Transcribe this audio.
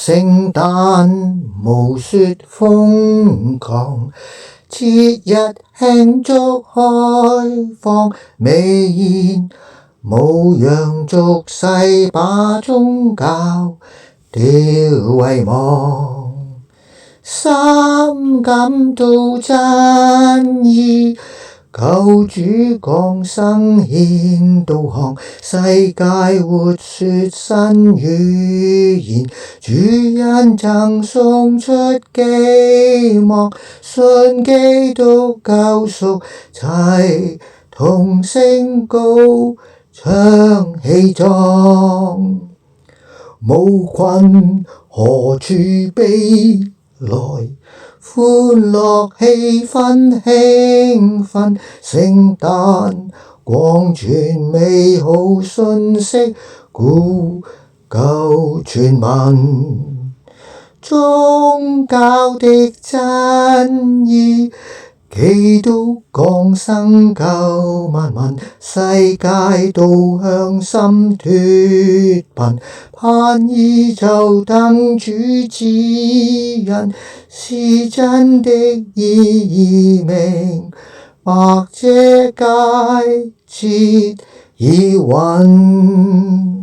聖誕無說瘋狂，節日慶祝開放，美言無恙俗世，把宗教掉遺忘，深感到真意。救主降生顯導航，世界活說新語言。主恩贈送出希望，信基督救贖，齊同聲高唱喜壯。無困何處悲來，歡樂氣氛興奮，聖誕廣傳美好訊息，古舊傳聞，宗教的真義，基督降生救萬民，世界導向心脫貧，盼依就等主指引，是真的意明白這佳節已允。